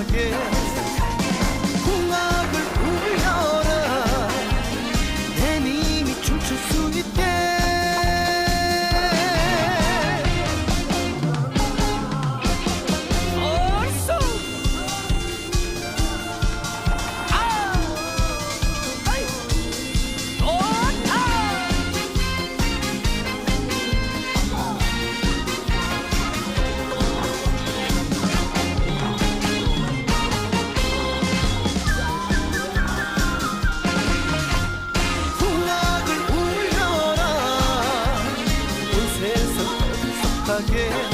행복하게 궁합을 울려라 내 님이 춤출 수 있게 어서 궁합을 울려라 온 세상 어디서하게